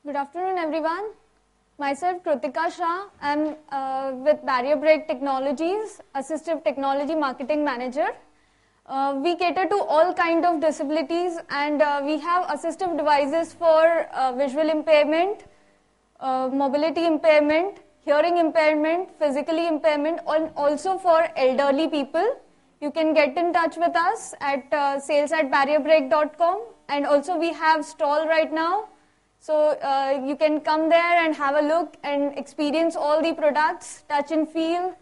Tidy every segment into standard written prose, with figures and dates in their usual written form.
Good afternoon, everyone. Myself, Kritika Shah. I'm with Barrier Break Technologies, Assistive Technology Marketing Manager. We cater to all kinds of disabilities, and we have assistive devices for visual impairment, mobility impairment, hearing impairment, physically impairment, and also for elderly people. You can get in touch with us at sales@barrierbreak.com, and also we have stall right now. So you can come there and have a look and experience all the products, touch and feel,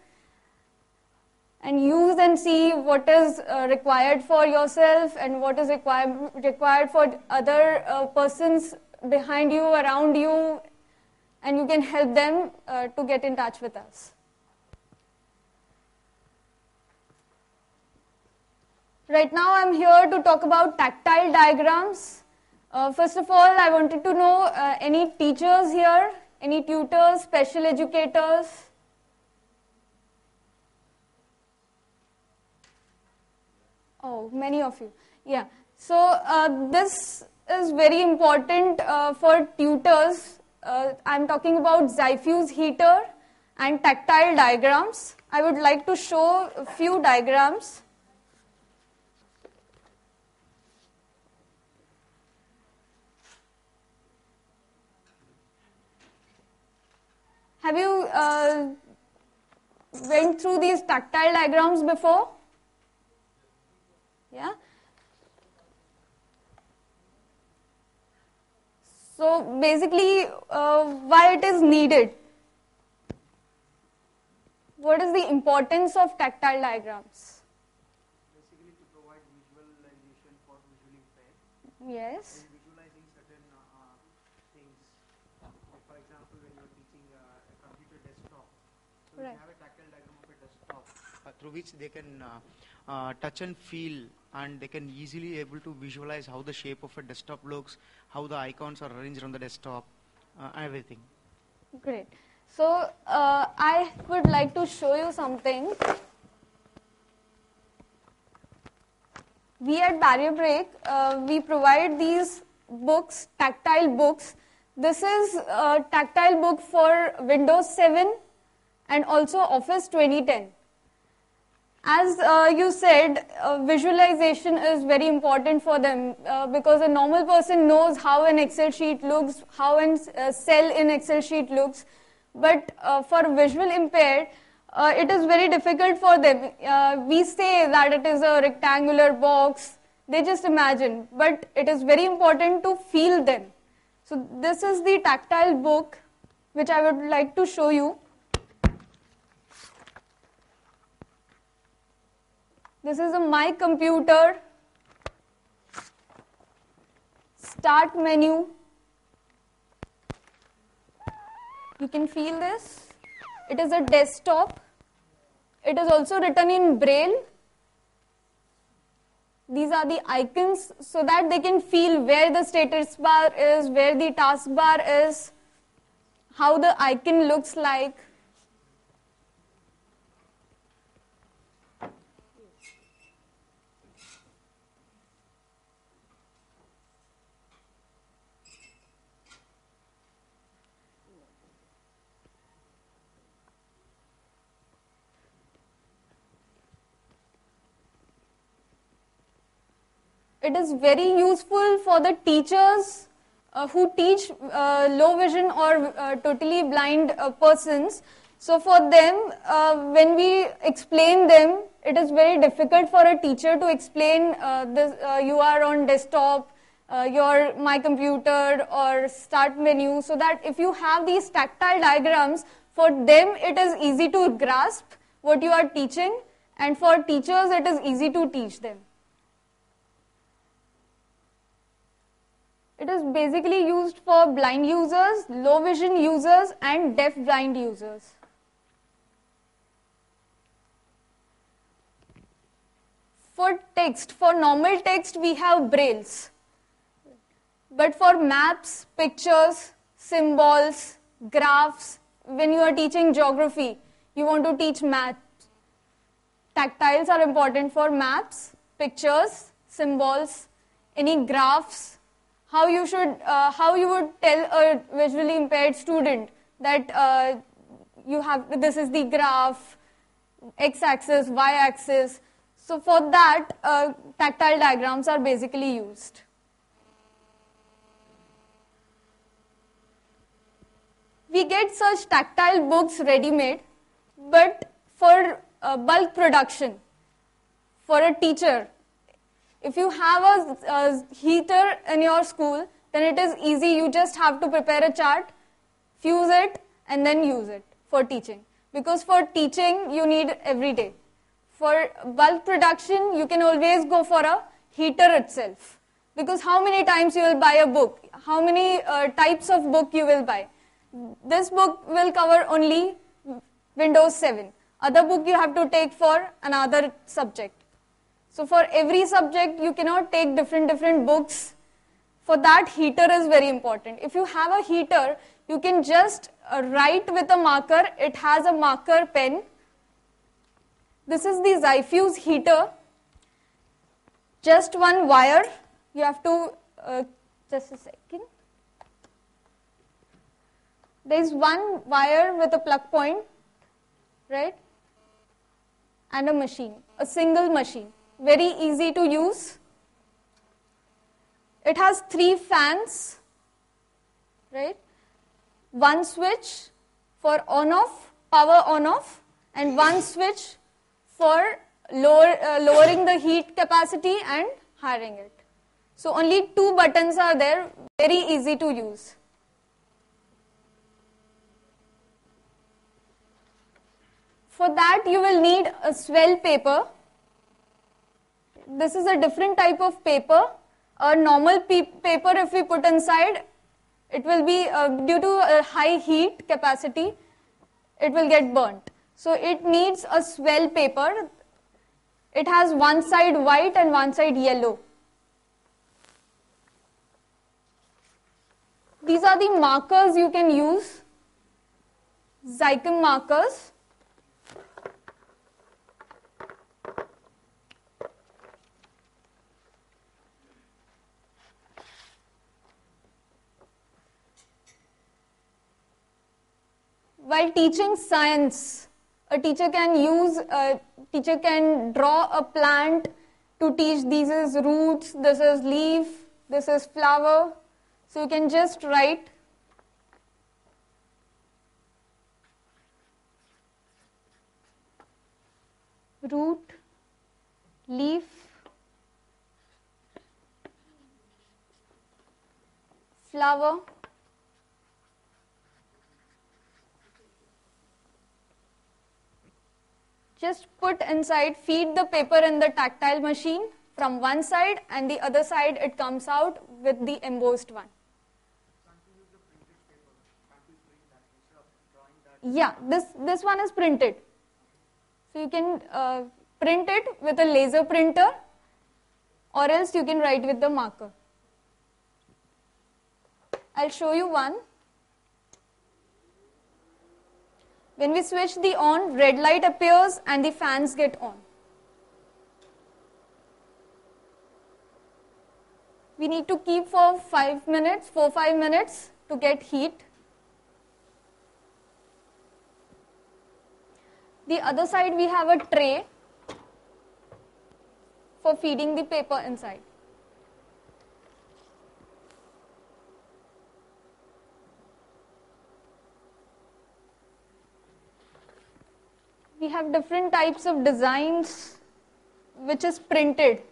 and use and see what is required for yourself and what is required for other persons behind you, around you, and you can help them to get in touch with us. Right now I'm here to talk about tactile diagrams. First of all, I wanted to know any teachers here, any tutors, special educators? Oh, many of you. Yeah. So this is very important for tutors. I'm talking about Xiphuse heater and tactile diagrams. I would like to show a few diagrams. Have you went through these tactile diagrams before? Yeah. So basically, why it is needed? What is the importance of tactile diagrams? Basically, to provide visualization for visually impaired. Yes. In visualizing certain things, like for example, when you're teaching a computer desktop, so Right. you have a tactile diagram of a desktop through which they can touch and feel, and they can easily able to visualize how the shape of a desktop looks, how the icons are arranged on the desktop, everything. Great. So I would like to show you something. We at Barrier Break, we provide these books, tactile books. This is a tactile book for Windows 7 and also Office 2010. As you said, visualization is very important for them because a normal person knows how an Excel sheet looks, how a cell in Excel sheet looks. But for visual impaired, it is very difficult for them. We say that it is a rectangular box. They just imagine. But it is very important to feel them. So this is the tactile book which I would like to show you. This is a My Computer, Start menu. You can feel this. It is a desktop. It is also written in Braille. These are the icons so that they can feel where the status bar is, where the taskbar is, how the icon looks like. It is very useful for the teachers who teach low vision or totally blind persons. So for them, when we explain them, it is very difficult for a teacher to explain this. You are on desktop, your My Computer or Start menu, so that if you have these tactile diagrams, for them it is easy to grasp what you are teaching, and for teachers it is easy to teach them. It is basically used for blind users, low vision users, and deaf blind users. For text, for normal text, we have brailles. But for maps, pictures, symbols, graphs, when you are teaching geography, you want to teach maps. Tactiles are important for maps, pictures, symbols, any graphs, how you would tell a visually impaired student that this is the graph, x-axis, y-axis. So for that, tactile diagrams are basically used. We get such tactile books ready-made, but for bulk production, for a teacher, if you have a heater in your school, then it is easy. You just have to prepare a chart, fuse it, and then use it for teaching. Because for teaching, you need every day. For bulk production, you can always go for a heater itself. Because how many times you will buy a book? How many types of book you will buy? This book will cover only Windows 7. Other book you have to take for another subject. So for every subject, you cannot take different books. For that, heater is very important. If you have a heater, you can just write with a marker. It has a marker pen. This is the Zyfuse heater. Just one wire. You have to, just a second. There is one wire with a plug point, right? And a machine, a single machine. Very easy to use. It has 3 fans, right? One switch for on-off, power on-off, and one switch for lowering the heat capacity and hiring it. So only 2 buttons are there, very easy to use. For that, you will need a swell paper. This is a different type of paper. A normal paper, if we put inside, it will be, due to a high heat capacity, it will get burnt. So it needs a swell paper. It has one side white and one side yellow. These are the markers you can use. Zycam markers. While teaching science, a teacher can draw a plant to teach this is roots, this is leaf, this is flower. So you can just write root, leaf, flower. Just put inside, feed the paper in the tactile machine from one side, and the other side it comes out with the embossed one. Yeah, this one is printed. So you can print it with a laser printer, or else you can write with the marker. I'll show you one. When we switch the on, red light appears and the fans get on. We need to keep for 5 minutes, 4-5 minutes to get heat. The other side we have a tray for feeding the paper inside. We have different types of designs which is printed.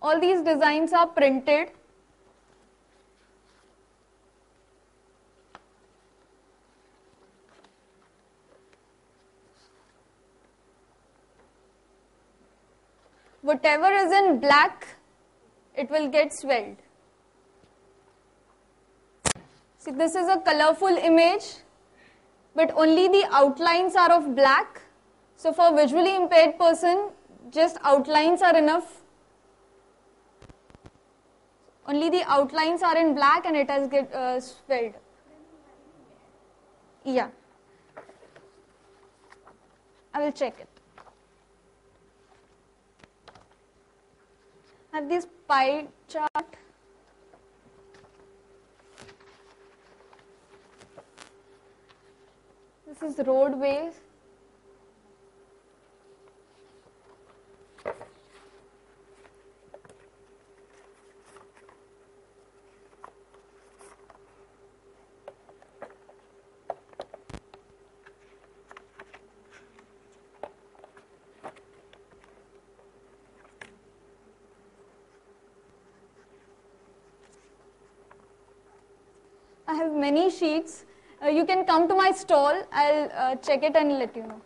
All these designs are printed. Whatever is in black, it will get swelled. See, this is a colorful image, but only the outlines are of black. So for visually impaired person, just outlines are enough. Only the outlines are in black and it has get swelled. Yeah. I will check it. I have this pie chart. This is roadways. I have many sheets. You can come to my stall. I'll check it and let you know.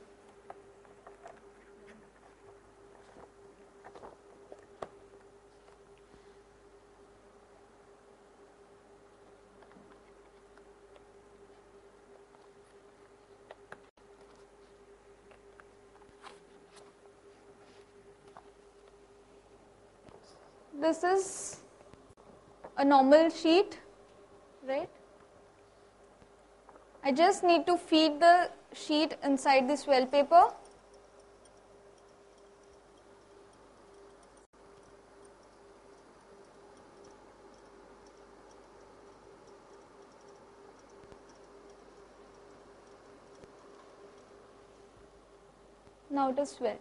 This is a normal sheet, right? I just need to feed the sheet inside this wallpaper. Now it is wet.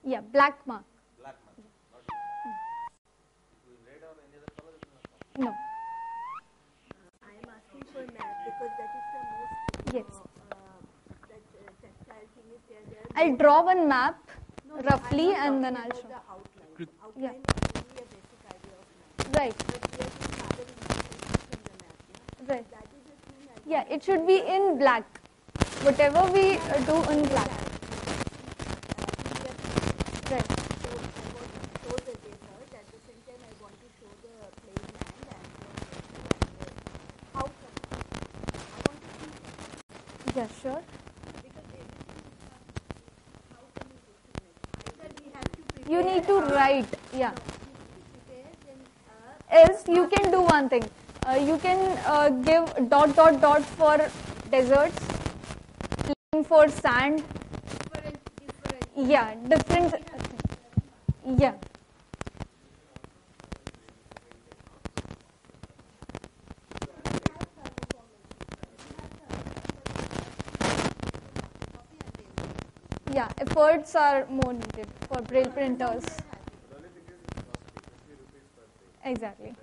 Yeah, black mark. Black mark. Red or any other color? No. I am asking for map because that is the most Yes. tactile thing is there. I'll draw one map No, roughly I'm and not then talking I'll about show. the outline. Yeah. Outline is only a basic idea of map. Right, But there is other information in the map. Yeah? right. That is the thing I Yeah, it should be in black. Whatever we do in black. Right. So I want to show the desert. At the same time, I want to show the plain land and how come. I want to see Yeah, sure. because everything how can you discriminate? Either we have to prepare. You need to write. Yeah. Prepare, then Else you can do one thing. You can give dot dot dot for deserts, line for sand. different. Yeah, different. Yeah. Yeah, efforts are more needed for braille printers. Exactly.